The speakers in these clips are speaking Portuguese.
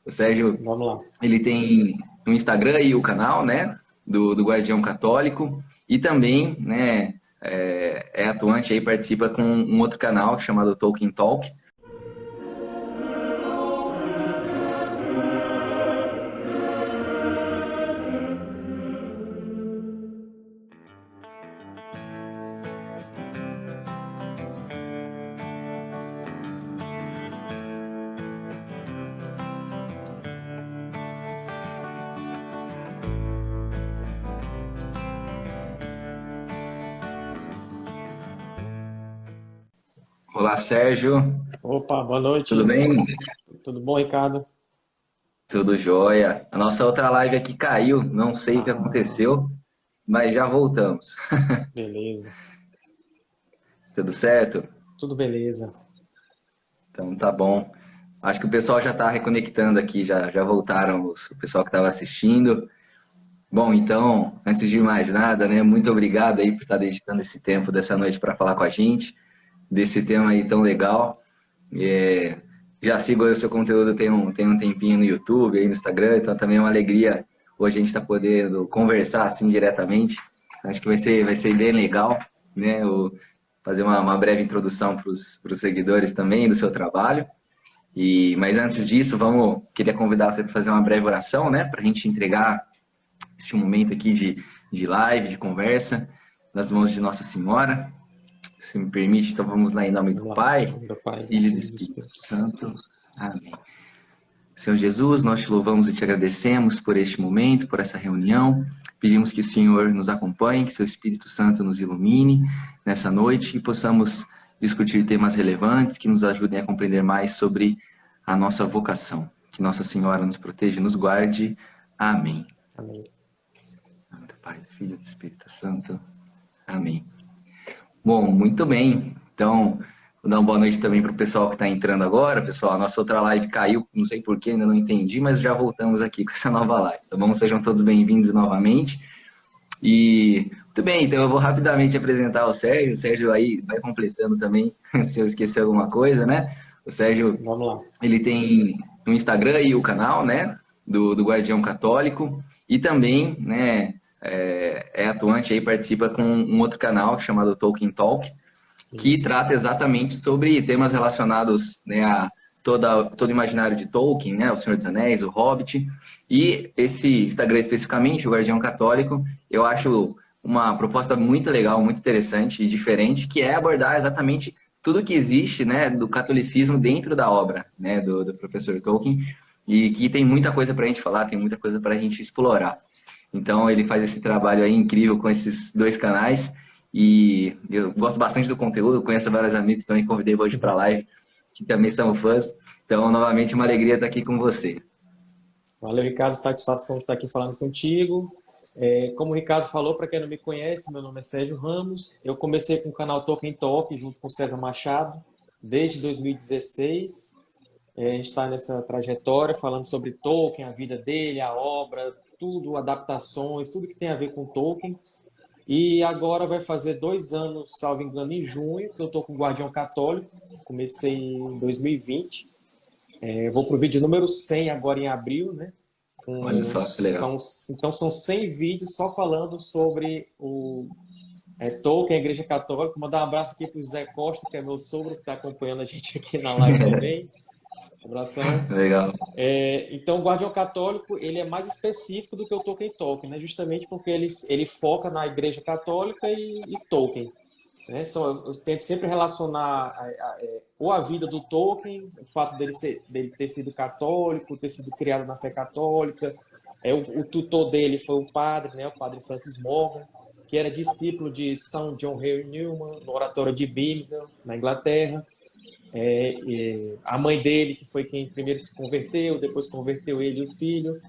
O Sérgio, Vamos lá. ele tem o Instagram e o canal, né, do Guardião Católico, e também, né, é atuante aí, participa com um outro canal chamado Tolkien Talk. Olá, Sérgio, Opa, boa tudo noite. bem? Tudo bom, Ricardo? Tudo jóia. A nossa outra live aqui caiu, não sei o que Ah, aconteceu, mas já voltamos. beleza. Tudo certo? Tudo beleza. Então tá bom. Acho que o pessoal já está reconectando aqui, já voltaram o pessoal que estava assistindo. Bom, então, antes de mais nada, né, muito obrigado aí por estar dedicando esse tempo dessa noite para falar com a gente, desse tema aí tão legal. É, já sigo aí o seu conteúdo tem um tempinho no YouTube, aí no Instagram, então também é uma alegria hoje a gente estar podendo conversar assim diretamente. Acho que vai ser bem legal, né, fazer uma breve introdução para os seguidores também do seu trabalho. Mas antes disso, queria convidar você para fazer uma breve oração, né, para a gente entregar este momento aqui de live, de conversa, nas mãos de Nossa Senhora. Se me permite, então vamos lá em nome do Vamos lá. Pai, Em nome do Pai, do Filho e do Filho e do Espírito Espírito Santo. Santo. Amém. Senhor Jesus, nós te louvamos e te agradecemos por este momento, por essa reunião. Pedimos que o Senhor nos acompanhe, que seu Espírito Santo nos ilumine nessa noite, que possamos discutir temas relevantes, que nos ajudem a compreender mais sobre a nossa vocação. Que Nossa Senhora nos proteja e nos guarde. Amém. Amém. Em nome do Pai, do Filho e do Espírito Santo. Amém. Bom, muito bem. Então, vou dar uma boa noite também para o pessoal que está entrando agora. Pessoal, a nossa outra live caiu, não sei porquê, ainda não entendi, mas já voltamos aqui com essa nova live. Tá bom? Sejam todos bem-vindos novamente. E muito bem, então eu vou rapidamente apresentar o Sérgio. O Sérgio aí vai completando também, se eu esquecer alguma coisa, né? O Sérgio, Vamos lá. ele tem o Instagram e o canal, né, do Guardião Católico, e também, né, é atuante aí, participa com um outro canal chamado Tolkien Talk, que Isso. trata exatamente sobre temas relacionados, né, a todo o imaginário de Tolkien, né, O Senhor dos Anéis, O Hobbit, e esse Instagram especificamente, o Guardião Católico, eu acho uma proposta muito legal, muito interessante e diferente, que é abordar exatamente tudo que existe, né, do catolicismo dentro da obra, né, do professor Tolkien, e que tem muita coisa para a gente falar, tem muita coisa para a gente explorar. Então ele faz esse trabalho aí incrível com esses dois canais, e eu gosto bastante do conteúdo, conheço vários amigos, também convidei hoje para a live, que também são fãs. Então, novamente, uma alegria estar aqui com você. Valeu, Ricardo. Satisfação de estar aqui falando contigo. Como o Ricardo falou, para quem não me conhece, meu nome é Sérgio Ramos. Eu comecei com o canal Tolkien Talk, junto com o César Machado, desde 2016. A gente está nessa trajetória falando sobre Tolkien, a vida dele, a obra, tudo, adaptações, tudo que tem a ver com Tolkien. E agora vai fazer 2 anos, salvo engano, em junho, que eu estou com o Guardião Católico. Comecei em 2020. Vou para o vídeo número 100 agora em abril, né? Olha só que legal. Então são 100 vídeos só falando sobre Tolkien, a Igreja Católica. Mandar um abraço aqui para o Zé Costa, que é meu sogro, que está acompanhando a gente aqui na live também. Abração. Legal. Então, o Guardião Católico ele é mais específico do que o Tolkien Tolkien, né? Justamente porque ele foca na Igreja Católica e Tolkien. Né? Eu tento sempre relacionar ou a vida do Tolkien, o fato dele ter sido católico, ter sido criado na fé católica. O tutor dele foi o padre, né? O padre Francis Morgan, que era discípulo de São John Henry Newman, no oratório de Birmingham, na Inglaterra. A mãe dele, que foi quem primeiro se converteu, depois converteu ele e o filho,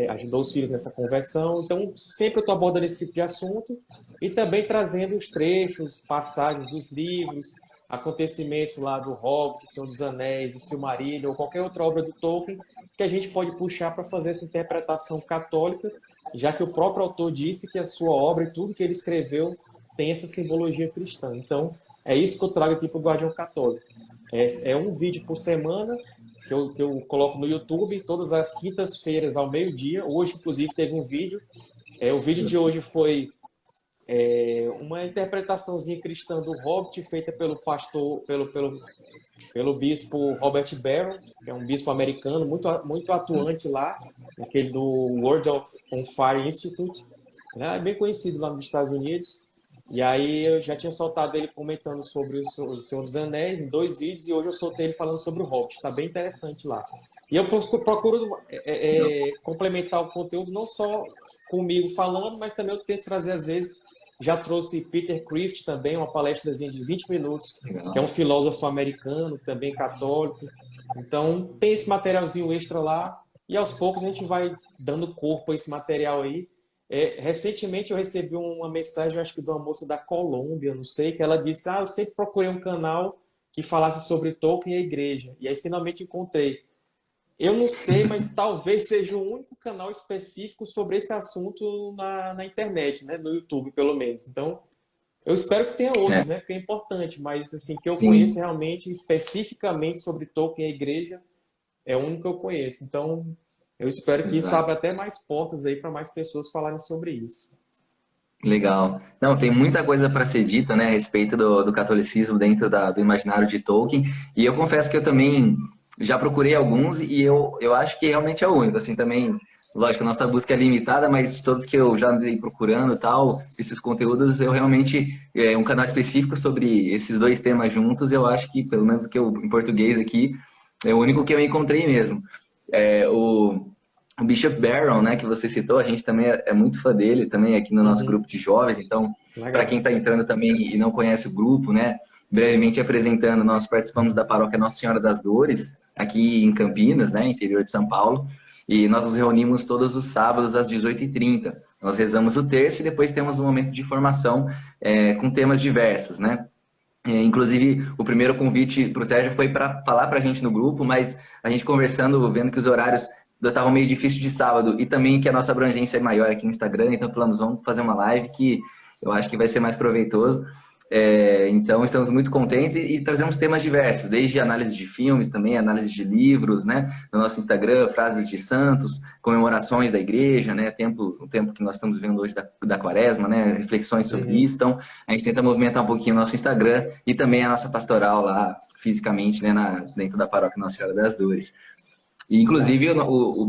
ajudou os filhos nessa conversão. Então, sempre eu estou abordando esse tipo de assunto e também trazendo os trechos, passagens dos livros, acontecimentos lá do Hobbit, Senhor dos Anéis, o Silmarillion, ou qualquer outra obra do Tolkien, que a gente pode puxar para fazer essa interpretação católica, já que o próprio autor disse que a sua obra e tudo que ele escreveu tem essa simbologia cristã. Então, é isso que eu trago aqui para o Guardião Católico. É um vídeo por semana, que eu coloco no YouTube todas as quintas-feiras ao meio-dia. Hoje, inclusive, teve um vídeo. O vídeo de hoje foi uma interpretaçãozinha cristã do Hobbit, feita pelo pastor, pelo bispo Robert Barron, que é um bispo americano, muito atuante lá, aquele do World on Fire Institute, né? É bem conhecido lá nos Estados Unidos. E aí eu já tinha soltado ele comentando sobre o Senhor dos Anéis em 2 vídeos, e hoje eu soltei ele falando sobre o Hobbit. Está bem interessante lá. E eu procuro complementar o conteúdo não só comigo falando, mas também eu tento trazer, às vezes, já trouxe Peter Crift também, uma palestrazinha de 20 minutos, que é um filósofo americano, também católico. Então, tem esse materialzinho extra lá, e aos poucos a gente vai dando corpo a esse material aí. Recentemente eu recebi uma mensagem, acho que de uma moça da Colômbia, não sei, que ela disse: eu sempre procurei um canal que falasse sobre Tolkien e a igreja. E aí finalmente encontrei. Eu não sei, mas talvez seja o único canal específico sobre esse assunto na internet, né? No YouTube, pelo menos. Então, eu espero que tenha outros, né? Porque é importante, mas assim, que eu conheço realmente, especificamente sobre Tolkien e a igreja, é o único que eu conheço. Então, eu espero que isso abra até mais portas aí para mais pessoas falarem sobre isso. Legal. Não, tem muita coisa para ser dita, né, a respeito do catolicismo dentro do imaginário de Tolkien. E eu confesso que eu também já procurei alguns e eu acho que realmente é o único. Assim, também, lógico, a nossa busca é limitada, mas todos que eu já andei procurando e tal, esses conteúdos, eu realmente, um canal específico sobre esses 2 temas juntos, eu acho que, pelo menos que eu, em português aqui, é o único que eu encontrei mesmo. O Bishop Barron, né, que você citou, a gente também é muito fã dele, também aqui no nosso grupo de jovens. Então, para quem está entrando também e não conhece o grupo, né, brevemente apresentando, nós participamos da paróquia Nossa Senhora das Dores, aqui em Campinas, né, interior de São Paulo, e nós nos reunimos todos os sábados às 18h30. Nós rezamos o terço e depois temos um momento de formação com temas diversos, né. Inclusive, o primeiro convite para o Sérgio foi para falar para a gente no grupo, mas a gente conversando, vendo que os horários estavam meio difícil de sábado e também que a nossa abrangência é maior aqui no Instagram, então falamos, vamos fazer uma live que eu acho que vai ser mais proveitoso. Então, estamos muito contentes e trazemos temas diversos, desde análise de filmes também, análise de livros, né? No nosso Instagram, frases de santos, comemorações da igreja, né? O tempo que nós estamos vivendo hoje da quaresma, né? Reflexões sobre isso. Então, a gente tenta movimentar um pouquinho o nosso Instagram e também a nossa pastoral lá, fisicamente, né? Dentro da paróquia Nossa Senhora das Dores. E, inclusive, o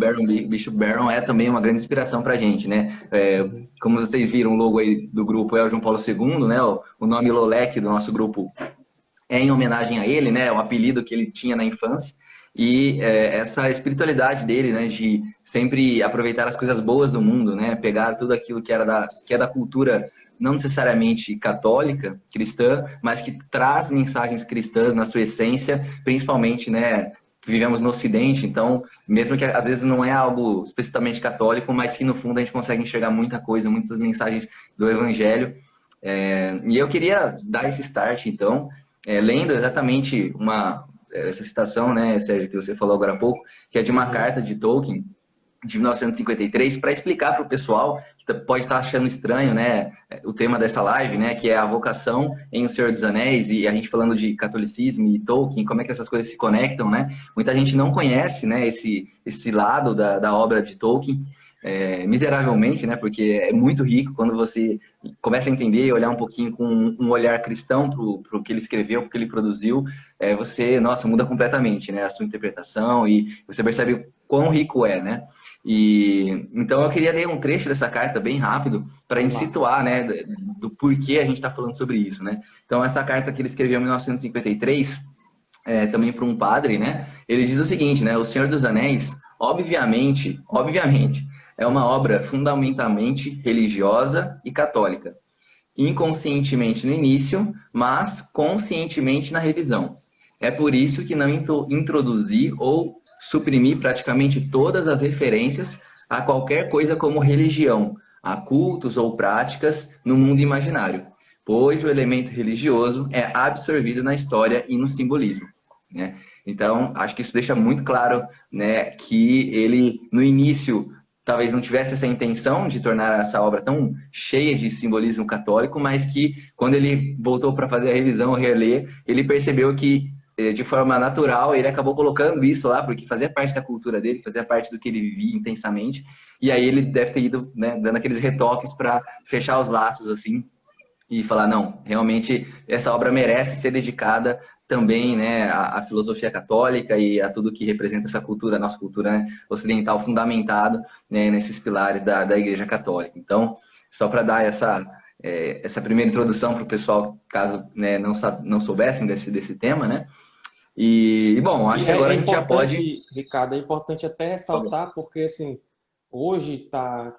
Bishop Barron é também uma grande inspiração para a gente, né? Como vocês viram, o logo aí do grupo é o João Paulo II, né? O nome Lolek do nosso grupo é em homenagem a ele, né? O apelido que ele tinha na infância. E essa espiritualidade dele, né? De sempre aproveitar as coisas boas do mundo, né? Pegar tudo aquilo que é da cultura não necessariamente católica, cristã, mas que traz mensagens cristãs na sua essência, principalmente, né? Vivemos no Ocidente, então, mesmo que às vezes não é algo especificamente católico, mas que no fundo a gente consegue enxergar muita coisa, muitas mensagens do Evangelho. E eu queria dar esse start, então, lendo exatamente essa citação, né, Sérgio, que você falou agora há pouco, que é de uma carta de Tolkien, de 1953, para explicar para o pessoal que pode estar achando estranho, né, o tema dessa live, né, que é a vocação em O Senhor dos Anéis, e a gente falando de catolicismo e Tolkien, como é que essas coisas se conectam, né? Muita gente não conhece, né, esse lado da obra de Tolkien, miseravelmente, né, porque é muito rico quando você começa a entender e olhar um pouquinho com um olhar cristão para o que ele escreveu, para o que ele produziu, você, nossa, muda completamente, né, a sua interpretação e você percebe quão rico é, né? E então eu queria ler um trecho dessa carta bem rápido para a gente situar, né, do porquê a gente está falando sobre isso, né? Então essa carta que ele escreveu em 1953, também para um padre, né? Ele diz o seguinte, né? O Senhor dos Anéis, obviamente, é uma obra fundamentalmente religiosa e católica, inconscientemente no início, mas conscientemente na revisão. É por isso que não introduzi ou suprimi praticamente todas as referências a qualquer coisa como religião, a cultos ou práticas no mundo imaginário, pois o elemento religioso é absorvido na história e no simbolismo, né? Então, acho que isso deixa muito claro, né, que ele, no início, talvez não tivesse essa intenção de tornar essa obra tão cheia de simbolismo católico, mas que, quando ele voltou para fazer a revisão, reler, ele percebeu que de forma natural, ele acabou colocando isso lá, porque fazia parte da cultura dele, fazia parte do que ele vivia intensamente, e aí ele deve ter ido, né, dando aqueles retoques para fechar os laços, assim, e falar, não, realmente essa obra merece ser dedicada também, né, à filosofia católica e a tudo que representa essa cultura, a nossa cultura, né, ocidental fundamentado, né, nesses pilares da Igreja Católica. Então, só para dar essa primeira introdução para o pessoal, caso, né, não soubessem desse tema, né? E, bom, acho E que agora é a gente já pode... importante, Ricardo, é importante até ressaltar, porque assim, hoje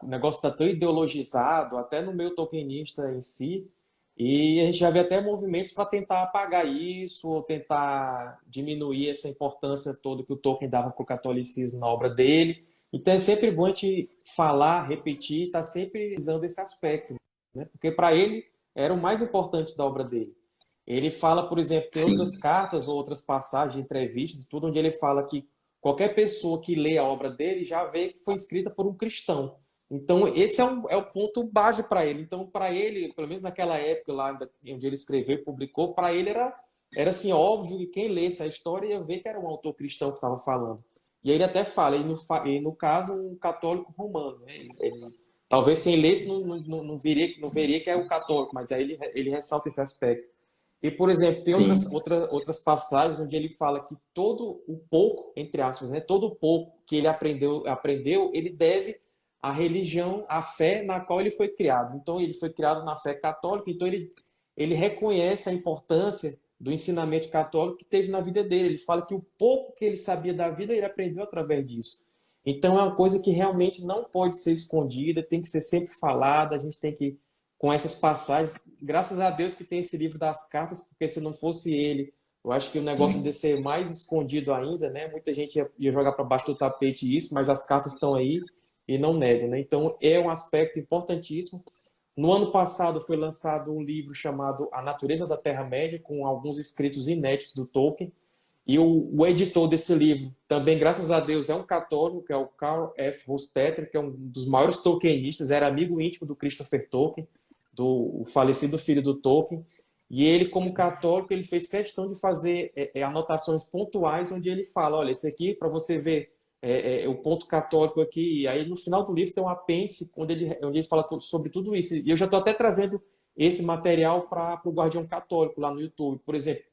o negócio está tão ideologizado, até no meio tokenista em si, e a gente já vê até movimentos para tentar apagar isso, ou tentar diminuir essa importância toda que o Tolkien dava para o catolicismo na obra dele. Então é sempre bom a gente falar, repetir, estar sempre visando esse aspecto, né? Porque para ele era o mais importante da obra dele. Ele fala, por exemplo, tem Sim, outras cartas ou outras passagens, entrevistas, tudo onde ele fala que qualquer pessoa que lê a obra dele já vê que foi escrita por um cristão. Então, esse é o ponto base para ele. Então, para ele, pelo menos naquela época lá onde ele escreveu, publicou, para ele era assim, óbvio que quem lesse a história ia ver que era um autor cristão que estava falando. E aí ele até fala, e no caso, um católico romano. Né? Talvez quem lesse não veria que é um católico, mas aí ele ressalta esse aspecto. E, por exemplo, tem sim, outras passagens onde ele fala que todo o pouco, entre aspas, né, todo o pouco que ele aprendeu, ele deve à religião, à fé na qual ele foi criado. Então, ele foi criado na fé católica, então ele reconhece a importância do ensinamento católico que teve na vida dele. Ele fala que o pouco que ele sabia da vida, ele aprendeu através disso. Então, é uma coisa que realmente não pode ser escondida, tem que ser sempre falada, a gente tem que com essas passagens. Graças a Deus que tem esse livro das cartas, porque se não fosse ele, eu acho que o negócio sim. de ser mais escondido ainda, né? Muita gente ia jogar para baixo do tapete isso, mas as cartas estão aí e não negam, né? Então é um aspecto importantíssimo. No ano passado foi lançado um livro chamado A Natureza da Terra-média, com alguns escritos inéditos do Tolkien. E o editor desse livro, também, graças a Deus, é um católico, que é o Carl F. Hostetter, que é um dos maiores tolkienistas, era amigo íntimo do Christopher Tolkien, do o falecido filho do Tolkien. E ele, como católico, ele fez questão de fazer anotações pontuais, onde ele fala, olha, esse aqui, para você ver o ponto católico aqui, e aí no final do livro tem um apêndice onde ele fala sobre tudo isso. E eu já estou até trazendo esse material para o Guardião Católico lá no YouTube. Por exemplo,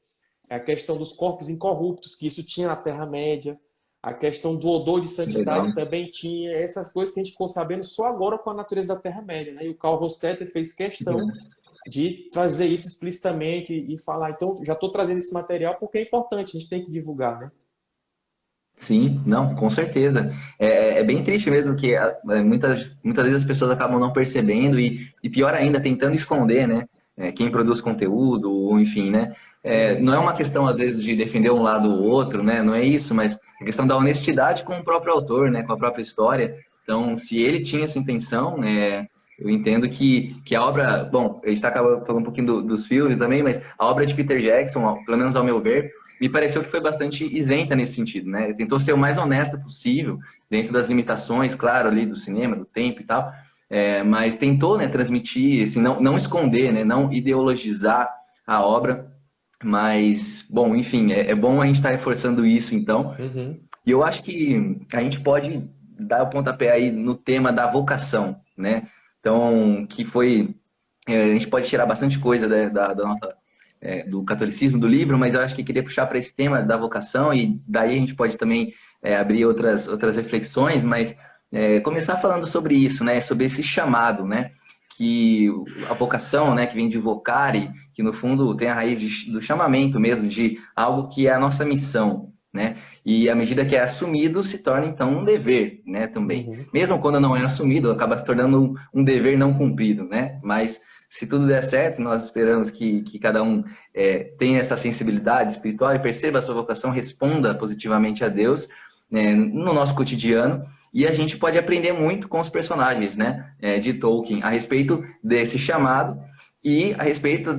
a questão dos corpos incorruptos, que isso tinha na Terra-média, a questão do odor de Legal. santidade também tinha, essas coisas que a gente ficou sabendo só agora com a natureza da Terra-média, né? E o Carl Rostetter fez questão de trazer isso explicitamente e falar, então, já estou trazendo esse material porque é importante, a gente tem que divulgar, né? Sim, não, com certeza. É bem triste mesmo que muitas vezes as pessoas acabam não percebendo e pior ainda, tentando esconder, né? Quem produz conteúdo, ou enfim, né? Uhum. Não é uma questão, às vezes, de defender um lado ou outro, né? Não é isso, mas é questão da honestidade com o próprio autor, né? Com a própria história. Então, se ele tinha essa intenção, eu entendo que a obra... Bom, a gente está falando um pouquinho dos filmes também, mas a obra de Peter Jackson, pelo menos ao meu ver, me pareceu que foi bastante isenta nesse sentido, né? Ele tentou ser o mais honesto possível, dentro das limitações, claro, ali do cinema, do tempo e tal, mas tentou, né, transmitir, assim, não esconder, né, não ideologizar a obra, mas, bom, enfim, é bom a gente estar reforçando isso, então, Uhum. e eu acho que a gente pode dar o pontapé aí no tema da vocação, né? Então, que foi a gente pode tirar bastante coisa da nossa, do catolicismo, do livro, mas eu acho que queria puxar para esse tema da vocação, e daí a gente pode também abrir outras reflexões, mas começar falando sobre isso, né? Sobre esse chamado, né? Que a vocação, né? Que vem de vocare, que no fundo tem a raiz do chamamento mesmo, de algo que é a nossa missão, né? E à medida que é assumido, se torna então um dever, né? Também. Uhum. Mesmo quando não é assumido, acaba se tornando um dever não cumprido, né? Mas se tudo der certo, nós esperamos que cada um tenha essa sensibilidade espiritual e perceba a sua vocação, responda positivamente a Deus, né, no nosso cotidiano, e a gente pode aprender muito com os personagens, né, de Tolkien a respeito desse chamado e a respeito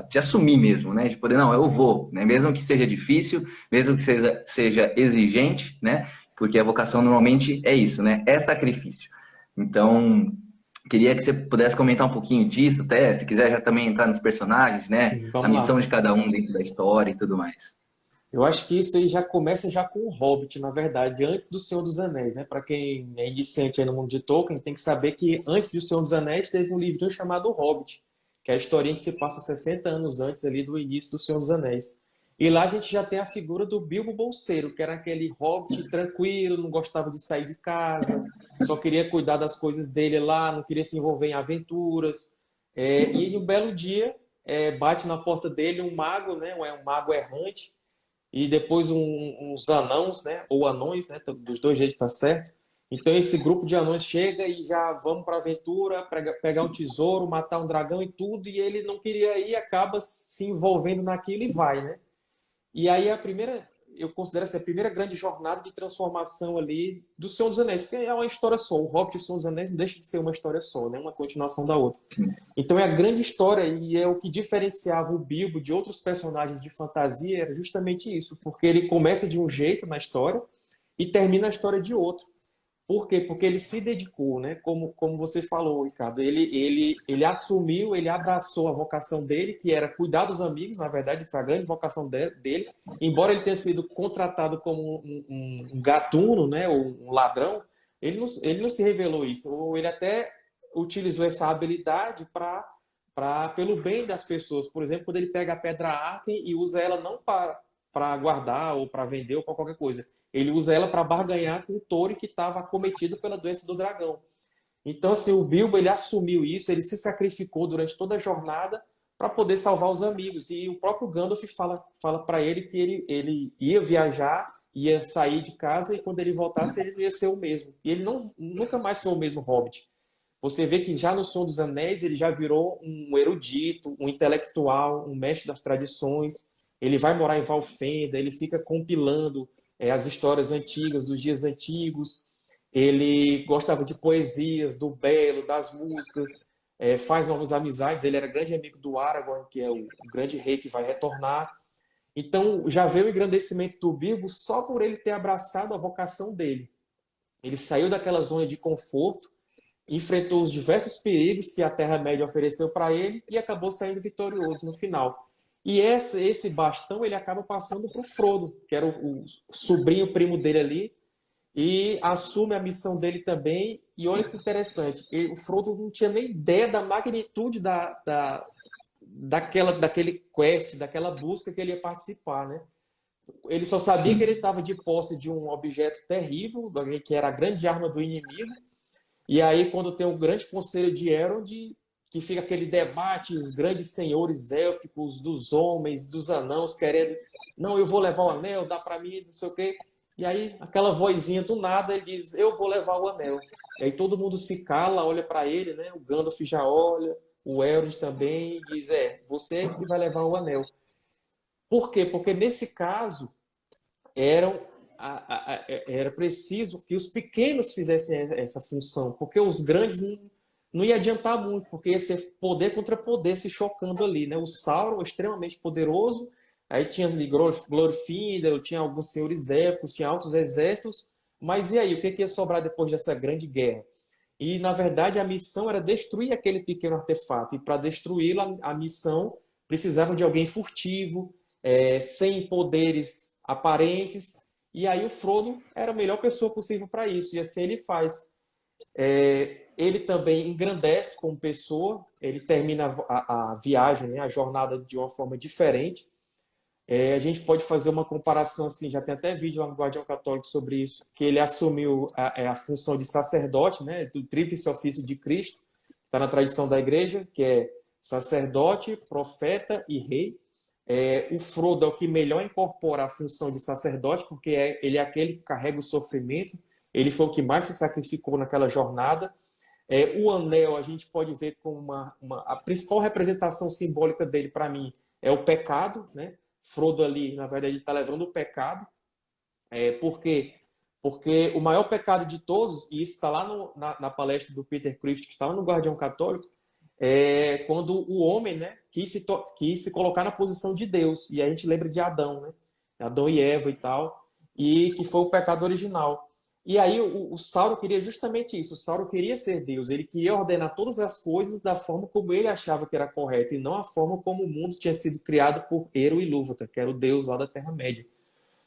de assumir mesmo, né, de poder, não, eu vou, né, mesmo que seja difícil, mesmo que seja exigente, né, porque a vocação normalmente é isso, né, é sacrifício. Então, Queria que você pudesse comentar um pouquinho disso, até, se quiser já também entrar nos personagens, né? A Vamos missão lá. de cada um dentro da história e tudo mais. Eu acho que isso aí já começa já com o Hobbit, na verdade, antes do Senhor dos Anéis, né? Para quem é iniciante aí no mundo de Tolkien, tem que saber que antes do Senhor dos Anéis teve um livrinho chamado O Hobbit, que é a historinha que se passa 60 anos antes ali do início do Senhor dos Anéis. E lá a gente já tem a figura do Bilbo Bolseiro, que era aquele hobbit tranquilo, não gostava de sair de casa, só queria cuidar das coisas dele lá, não queria se envolver em aventuras. E um belo dia, bate na porta dele um mago, né? Um mago errante, e depois uns anãos, né? Ou anões, né? Dos dois jeitos tá certo. Então esse grupo de anões chega e já vamos para a aventura, pegar um tesouro, matar um dragão e tudo, e ele não queria ir, acaba se envolvendo naquilo e vai, né? E aí eu considero essa a primeira grande jornada de transformação ali do Senhor dos Anéis, porque é uma história só. O Hobbit e o Senhor dos Anéis não deixa de ser uma história só, né? Uma continuação da outra. Então é a grande história e é o que diferenciava o Bilbo de outros personagens de fantasia era justamente isso, porque ele começa de um jeito na história e termina a história de outro. Por quê? Porque ele se dedicou, né? Como você falou, Ricardo. Ele assumiu, ele abraçou a vocação dele, que era cuidar dos amigos, na verdade, foi a grande vocação dele. Embora ele tenha sido contratado como um gatuno, né? Ou um ladrão, ele não se revelou isso. Ou ele até utilizou essa habilidade pelo bem das pessoas. Por exemplo, quando ele pega a pedra Arken e usa ela não para guardar ou para vender ou para qualquer coisa. Ele usa ela para barganhar com o Thorin que estava acometido pela doença do dragão. Então, assim, o Bilbo ele assumiu isso, ele se sacrificou durante toda a jornada para poder salvar os amigos. E o próprio Gandalf fala para ele que ele ia viajar, ia sair de casa e quando ele voltasse ele não ia ser o mesmo. E ele nunca mais foi o mesmo Hobbit. Você vê que já no Senhor dos Anéis ele já virou um erudito, um intelectual, um mestre das tradições. Ele vai morar em Valfenda, ele fica compilando as histórias antigas, dos dias antigos. Ele gostava de poesias, do belo, das músicas, faz novas amizades. Ele era grande amigo do Aragorn, que é o grande rei que vai retornar. Então, já veio o engrandecimento do Bilbo só por ele ter abraçado a vocação dele. Ele saiu daquela zona de conforto, enfrentou os diversos perigos que a Terra-média ofereceu para ele e acabou saindo vitorioso no final. E esse bastão ele acaba passando para o Frodo, que era o sobrinho primo dele ali, e assume a missão dele também. E olha que interessante, o Frodo não tinha nem ideia da magnitude daquele quest, daquela busca que ele ia participar, né? Ele só sabia que ele Sim. estava de posse de um objeto terrível, que era a grande arma do inimigo, e aí, quando tem o grande conselho de Elrond, que fica aquele debate, os grandes senhores élficos, dos homens, dos anãos, querendo, não, eu vou levar o anel, dá para mim, não sei o quê. E aí, aquela vozinha do nada, ele diz, eu vou levar o anel. E aí todo mundo se cala, olha para ele, né? O Gandalf já olha, o Elrond também, e diz, você que vai levar o anel. Por quê? Porque nesse caso, eram era preciso que os pequenos fizessem essa função, porque os grandes não ia adiantar muito, porque ia ser poder contra poder se chocando ali, né? O Sauron extremamente poderoso, aí tinha ali Glorfindel, tinha alguns senhores épicos, tinha altos exércitos, mas e aí, o que ia sobrar depois dessa grande guerra? E, na verdade, a missão era destruir aquele pequeno artefato, e para destruí-lo, a missão precisava de alguém furtivo, sem poderes aparentes, e aí o Frodo era a melhor pessoa possível para isso, e assim ele faz. Ele também engrandece como pessoa, ele termina a viagem, né, a jornada de uma forma diferente. A gente pode fazer uma comparação assim, já tem até vídeo lá no Guardião Católico sobre isso, que ele assumiu a função de sacerdote, né, do tríplice ofício de Cristo, está na tradição da igreja, que é sacerdote, profeta e rei. O Frodo é o que melhor incorpora a função de sacerdote, porque ele é aquele que carrega o sofrimento, ele foi o que mais se sacrificou naquela jornada. O anel a gente pode ver como a principal representação simbólica dele, para mim, é o pecado, né? Frodo ali, na verdade, está levando o pecado. Por quê? Porque o maior pecado de todos, e isso está lá na palestra do Peter Crift, que está lá no Guardião Católico, quando o homem, né, quis se colocar na posição de Deus. E a gente lembra de Adão, né? Adão e Eva e tal, e que foi o pecado original. E aí o Sauron queria justamente isso. O Sauron queria ser Deus. Ele queria ordenar todas as coisas da forma como ele achava que era correto e não a forma como o mundo tinha sido criado por Eru Ilúvatar, que era o Deus lá da Terra-média.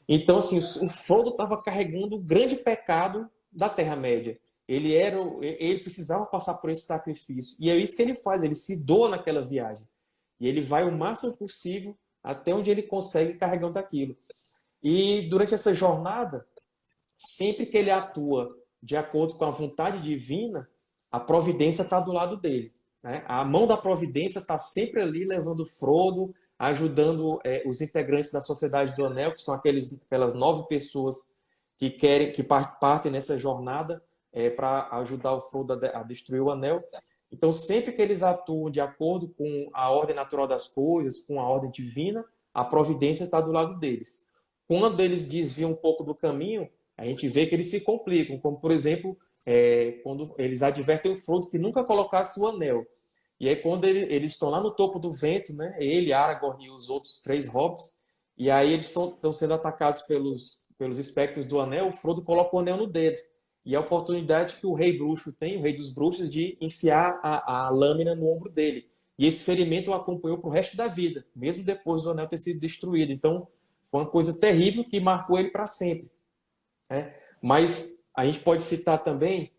Então, assim, o Frodo estava carregando o grande pecado da Terra-média. Ele precisava passar por esse sacrifício. E é isso que ele faz. Ele se doa naquela viagem. E ele vai o máximo possível até onde ele consegue carregando aquilo. E durante essa jornada, sempre que ele atua de acordo com a vontade divina, a providência está do lado dele, né? A mão da providência está sempre ali levando Frodo, ajudando os integrantes da Sociedade do Anel, que são aquelas 9 pessoas que partem nessa jornada para ajudar o Frodo a destruir o Anel. Então, sempre que eles atuam de acordo com a ordem natural das coisas, com a ordem divina, a providência está do lado deles. Quando eles desviam um pouco do caminho, a gente vê que eles se complicam, como, por exemplo, quando eles advertem o Frodo que nunca colocasse o anel. E aí, quando eles estão lá no topo do vento, né, ele, Aragorn e os outros 3 hobbits, e aí eles estão sendo atacados pelos espectros do anel, o Frodo coloca o anel no dedo. E a oportunidade que o rei bruxo tem, o rei dos bruxos, de enfiar a lâmina no ombro dele. E esse ferimento o acompanhou para o resto da vida, mesmo depois do anel ter sido destruído. Então, foi uma coisa terrível que marcou ele para sempre. Mas a gente pode citar também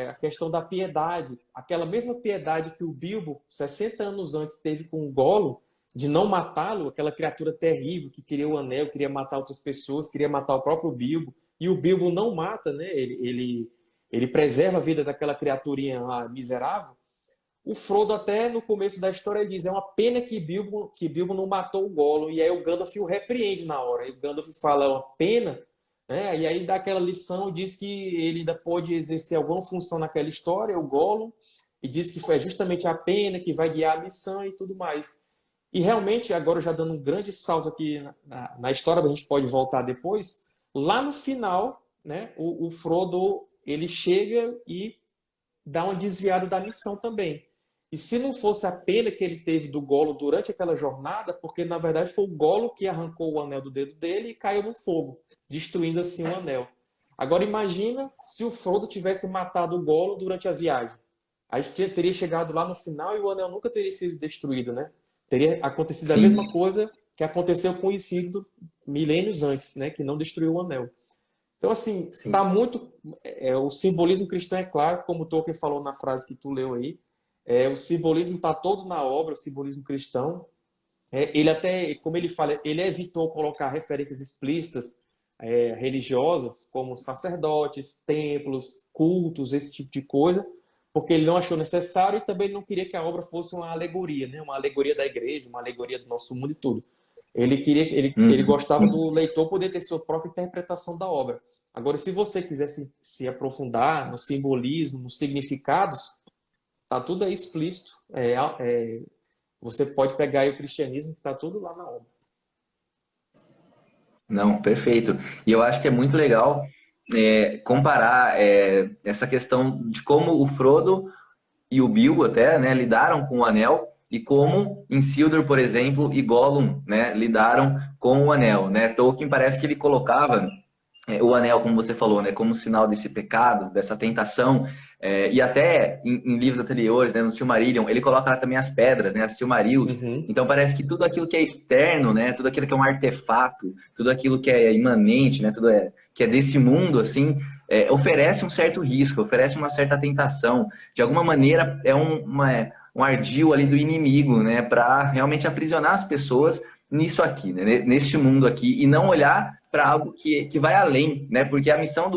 a questão da piedade. Aquela mesma piedade que o Bilbo, 60 anos antes, teve com o Gollum, de não matá-lo, aquela criatura terrível que queria o anel, queria matar outras pessoas, queria matar o próprio Bilbo. E o Bilbo não mata, né? Ele preserva a vida daquela criaturinha lá, miserável. O Frodo, até no começo da história, ele diz: é uma pena que Bilbo não matou o Gollum. E aí o Gandalf o repreende na hora. E o Gandalf fala: é uma pena, né? E aí dá aquela lição e diz que ele ainda pode exercer alguma função naquela história, o Gollum, e diz que foi justamente a pena que vai guiar a missão e tudo mais. E realmente, agora já dando um grande salto aqui na história, a gente pode voltar depois. Lá no final, né, o Frodo ele chega e dá uma desviada da missão também. E se não fosse a pena que ele teve do Gollum durante aquela jornada, porque na verdade foi o Gollum que arrancou o anel do dedo dele e caiu no fogo, destruindo assim o anel. Agora imagina se o Frodo tivesse matado o Gollum durante a viagem. A gente teria chegado lá no final e o anel nunca teria sido destruído, né? Teria acontecido Sim. a mesma coisa que aconteceu com o Isildur milênios antes, né? Que não destruiu o anel. Então, assim, tá muito... o simbolismo cristão é claro, como o Tolkien falou na frase que tu leu aí. O simbolismo está todo na obra, o simbolismo cristão. Ele até, como ele fala, ele evitou colocar referências explícitas religiosas, como sacerdotes, templos, cultos, esse tipo de coisa, porque ele não achou necessário e também não queria que a obra fosse uma alegoria, né? Uma alegoria da igreja, uma alegoria do nosso mundo e tudo. Ele gostava do leitor poder ter sua própria interpretação da obra. Agora, se você quiser se aprofundar no simbolismo, nos significados, tá tudo aí explícito. Você pode pegar aí o cristianismo, que tá tudo lá na obra. Não, perfeito. E eu acho que é muito legal comparar essa questão de como o Frodo e o Bilbo até, né, lidaram com o Anel e como Isildur, por exemplo, e Gollum, né, lidaram com o Anel, né? Tolkien parece que ele colocava o Anel, como você falou, né, como sinal desse pecado, dessa tentação, e até em livros anteriores, né, no Silmarillion, ele coloca lá também as pedras, né, as Silmarils. Uhum. Então parece que tudo aquilo que é externo, né, tudo aquilo que é um artefato, tudo aquilo que é imanente, né, tudo que é desse mundo, assim, oferece um certo risco, oferece uma certa tentação. De alguma maneira é um ardil ali do inimigo, né, para realmente aprisionar as pessoas nisso aqui, né, neste mundo aqui, e não olhar para algo que vai além, né, porque a missão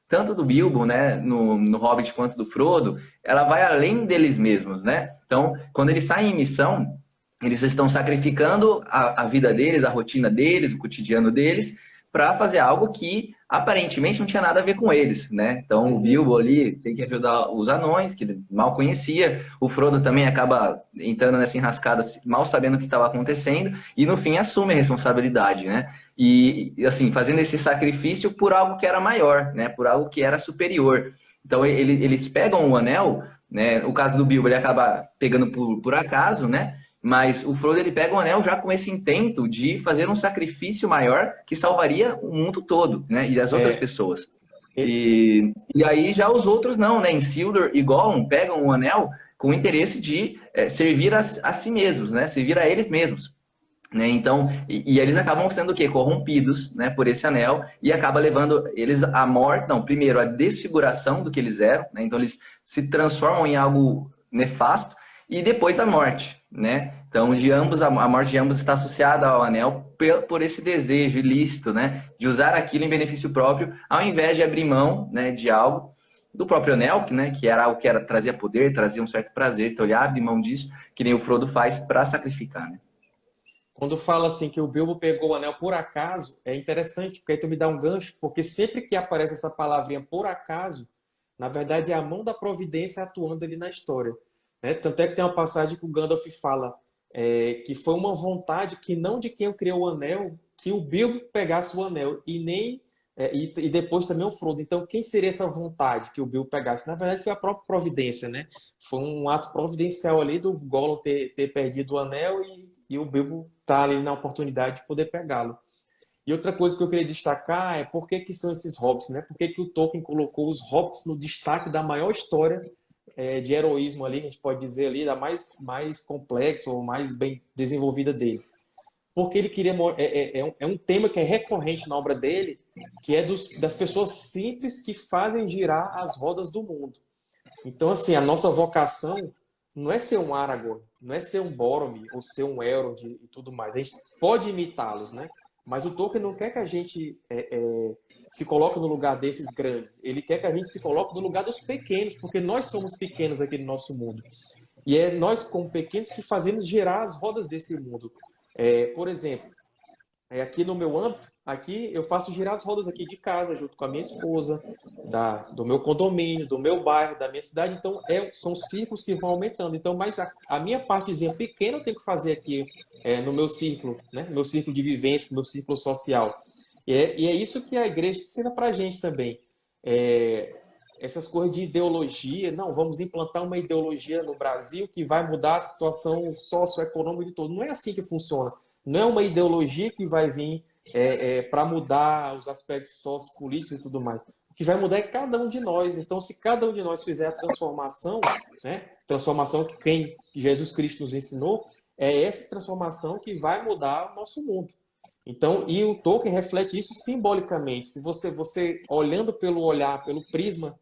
tanto do Bilbo, né, no Hobbit, quanto do Frodo, ela vai além deles mesmos, né? Então, quando eles saem em missão, eles estão sacrificando a vida deles, a rotina deles, o cotidiano deles, para fazer algo que aparentemente não tinha nada a ver com eles, né? Então o Bilbo ali tem que ajudar os anões, que ele mal conhecia, o Frodo também acaba entrando nessa enrascada, mal sabendo o que estava acontecendo, e no fim assume a responsabilidade, né? E assim, fazendo esse sacrifício por algo que era maior, né? Por algo que era superior. Então eles pegam o anel, né? O caso do Bilbo ele acaba pegando por acaso, né? mas o Frodo ele pega o anel já com esse intento de fazer um sacrifício maior que salvaria o mundo todo, né? E as outras É, pessoas. e- E aí já os outros não, né? Isildur e Gollum pegam o anel com o interesse de servir a si mesmos, né? Servir a eles mesmos. Né? Então, e eles acabam sendo o quê? Corrompidos, né, por esse anel e acaba levando eles à morte, não, primeiro a desfiguração do que eles eram, né? Então eles se transformam em algo nefasto e depois a morte, né? Então de ambos a morte de ambos está associada ao anel por esse desejo ilícito, né, de usar aquilo em benefício próprio, ao invés de abrir mão, né, de algo do próprio anel, né, que era algo que trazia poder, trazia um certo prazer, então ele abre mão disso, que nem o Frodo faz para sacrificar, né? Quando fala assim que o Bilbo pegou o anel por acaso, é interessante, porque aí tu me dá um gancho, porque sempre que aparece essa palavrinha por acaso, na verdade é a mão da providência atuando ali na história. Né? Tanto é que tem uma passagem que o Gandalf fala que foi uma vontade que não de quem criou o anel, que o Bilbo pegasse o anel, e nem e depois também o Frodo. Então, quem seria essa vontade que o Bilbo pegasse? Na verdade, foi a própria providência, né? Foi um ato providencial ali do Gollum ter perdido o anel e o Bilbo tá ali na oportunidade de poder pegá-lo. E outra coisa que eu queria destacar é por que que são esses hobbits, né? Por que que o Tolkien colocou os hobbits no destaque da maior história de heroísmo ali, a gente pode dizer ali, da mais complexa ou mais bem desenvolvida dele. Porque ele queria... É um tema que é recorrente na obra dele, que é das pessoas simples que fazem girar as rodas do mundo. Então, assim, a nossa vocação não é ser um Aragorn, não é ser um Boromir ou ser um Elrond e tudo mais. A gente pode imitá-los, né? Mas o Tolkien não quer que a gente se coloque no lugar desses grandes. Ele quer que a gente se coloque no lugar dos pequenos, porque nós somos pequenos aqui no nosso mundo. E é nós, como pequenos, que fazemos girar as rodas desse mundo. Por exemplo, aqui no meu âmbito, aqui eu faço girar as rodas aqui de casa, junto com a minha esposa, do meu condomínio, do meu bairro, da minha cidade. Então, são círculos que vão aumentando. Então, mas a minha partezinha pequena eu tenho que fazer aqui no meu círculo, né? No meu círculo de vivência, no meu círculo social. E é isso que a igreja ensina para a gente também. Essas coisas de ideologia, não, vamos implantar uma ideologia no Brasil que vai mudar a situação socioeconômica de todo. Não é assim que funciona. Não é uma ideologia que vai vir para mudar os aspectos sociopolíticos e tudo mais. O que vai mudar é cada um de nós. Então, se cada um de nós fizer a transformação, né, transformação que quem Jesus Cristo nos ensinou, é essa transformação que vai mudar o nosso mundo. Então, e o Tolkien reflete isso simbolicamente. Se você olhando pelo prisma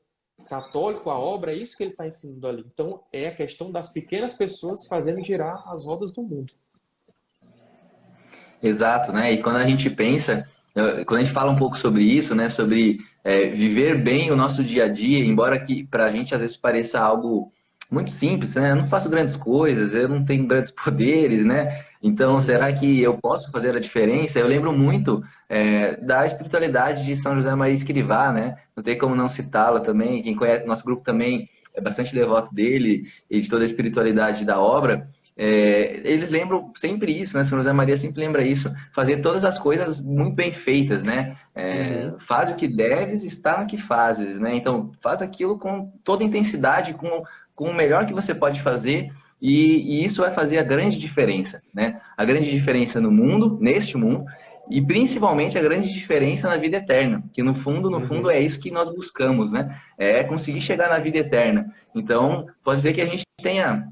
católico, a obra, é isso que ele está ensinando ali. Então, é a questão das pequenas pessoas fazendo girar as rodas do mundo. Exato, né? E quando a gente pensa, quando a gente fala um pouco sobre isso, né? Sobre viver bem o nosso dia a dia, embora que para a gente às vezes pareça algo muito simples, né? Eu não faço grandes coisas, eu não tenho grandes poderes, né? Então, será que eu posso fazer a diferença? Eu lembro muito da espiritualidade de São José Maria Escrivá, né? Não tem como não citá-la também. Quem conhece nosso grupo também é bastante devoto dele e de toda a espiritualidade da obra. Eles lembram sempre isso, né? São José Maria sempre lembra isso, fazer todas as coisas muito bem feitas, né? Uhum. Faz o que deves, está no que fazes, né? Então, faz aquilo com toda intensidade, com o melhor que você pode fazer, e isso vai fazer a grande diferença, né? A grande diferença no mundo, neste mundo, e principalmente a grande diferença na vida eterna, que no fundo Uhum. é isso que nós buscamos, né? É conseguir chegar na vida eterna. Então, pode ser que a gente tenha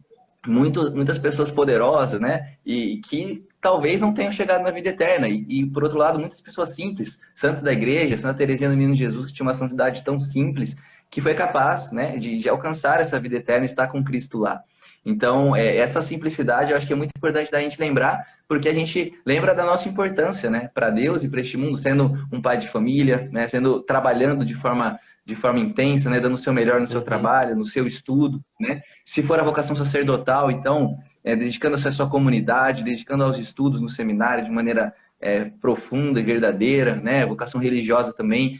muitas pessoas poderosas, né? E que talvez não tenham chegado na vida eterna. Por outro lado, muitas pessoas simples, santos da igreja, Santa Teresinha do Menino Jesus, que tinha uma santidade tão simples, que foi capaz, né, de alcançar essa vida eterna e estar com Cristo lá. Então, essa simplicidade eu acho que é muito importante da gente lembrar, porque a gente lembra da nossa importância, né, para Deus e para este mundo, sendo um pai de família, né, trabalhando de forma intensa, né, dando o seu melhor no seu Uhum. trabalho, no seu estudo, né? Se for a vocação sacerdotal, então, dedicando-se à sua comunidade, dedicando aos estudos no seminário de maneira profunda e verdadeira, né? Vocação religiosa também,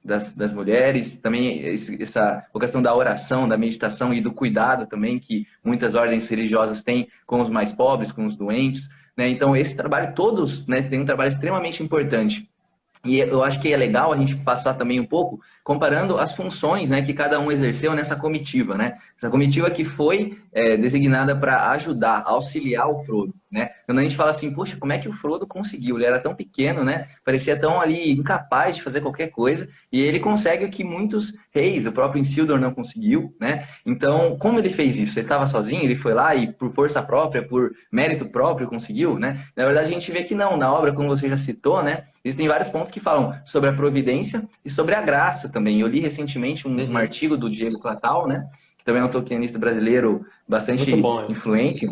das mulheres, também essa vocação da oração, da meditação e do cuidado também, que muitas ordens religiosas têm com os mais pobres, com os doentes, né? Então, esse trabalho, todos, né, têm um trabalho extremamente importante. E eu acho que é legal a gente passar também um pouco comparando as funções, né, que cada um exerceu nessa comitiva, né? Essa comitiva que foi designada para ajudar, auxiliar o Frodo, né? Quando a gente fala assim, poxa, como é que o Frodo conseguiu? Ele era tão pequeno, né? Parecia tão ali incapaz de fazer qualquer coisa, e ele consegue o que muitos reis, o próprio Isildur não conseguiu, né? Então, como ele fez isso? Ele estava sozinho, ele foi lá e por força própria, por mérito próprio conseguiu, né? Na verdade, a gente vê que não, na obra, como você já citou, né? Existem vários pontos que falam sobre a providência e sobre a graça também. Eu li recentemente um artigo do Diego Clatal, né? Que também é um tolkienista brasileiro Muito bastante bom, hein? influente.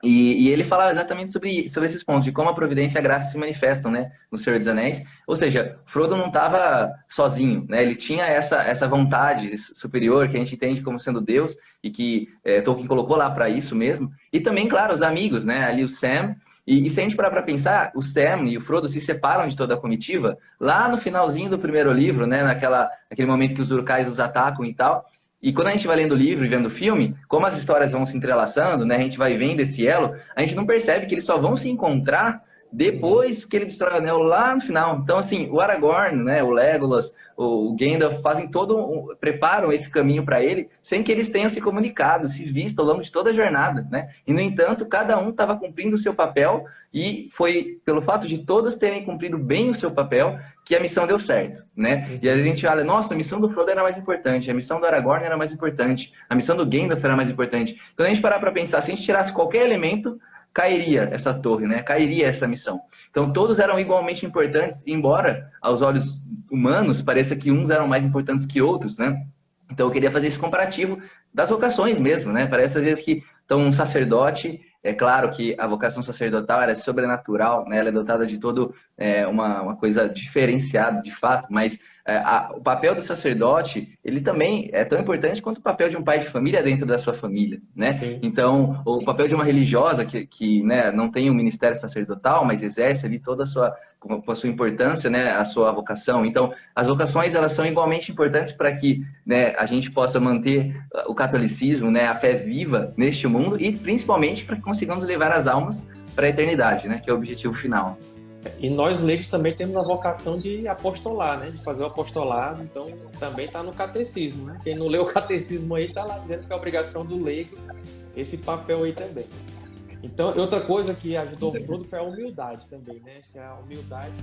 E ele falava exatamente sobre esses pontos, de como a providência e a graça se manifestam, né, no Senhor dos Anéis. Ou seja, Frodo não estava sozinho, né? Ele tinha essa vontade superior que a gente entende como sendo Deus e que Tolkien colocou lá para isso mesmo. E também, claro, os amigos, né? Ali o Sam. E se a gente parar para pensar, o Sam e o Frodo se separam de toda a comitiva lá no finalzinho do primeiro livro, né? Naquele momento que os Uruk-hais os atacam e tal. E quando a gente vai lendo o livro e vendo o filme, como as histórias vão se entrelaçando, né, a gente vai vendo esse elo, a gente não percebe que eles só vão se encontrar depois que ele destrói o anel lá no final. Então, assim, o Aragorn, né, o Legolas, o Gandalf fazem preparam esse caminho para ele, sem que eles tenham se comunicado, se visto ao longo de toda a jornada, né? E no entanto, cada um estava cumprindo o seu papel e foi pelo fato de todos terem cumprido bem o seu papel que a missão deu certo, né? E aí a gente olha, nossa, a missão do Frodo era mais importante, a missão do Aragorn era mais importante, a missão do Gandalf era mais importante. Quando a gente parar para pensar, se a gente tirasse qualquer elemento, cairia essa torre, né? Cairia essa missão. Então todos eram igualmente importantes, embora aos olhos humanos pareça que uns eram mais importantes que outros, né? Então eu queria fazer esse comparativo das vocações mesmo, né? Parece às vezes que um sacerdote, é claro que a vocação sacerdotal ela é sobrenatural, né? Ela é dotada de todo uma coisa diferenciada de fato, mas o papel do sacerdote, ele também é tão importante quanto o papel de um pai de família dentro da sua família, né? Sim. Então, o papel de uma religiosa que né, não tem um ministério sacerdotal, mas exerce ali toda com a sua importância, né, a sua vocação. Então, as vocações, elas são igualmente importantes para que né, a gente possa manter o catolicismo, né, a fé viva neste mundo e principalmente para que consigamos levar as almas para a eternidade, né, que é o objetivo final. E nós leigos também temos a vocação de apostolar, né? De fazer o apostolado, então também está no catecismo, né? Quem não lê o catecismo aí está lá dizendo que é obrigação do leigo esse papel aí também. Então, outra coisa que ajudou o Frodo foi a humildade também, né? Acho que a humildade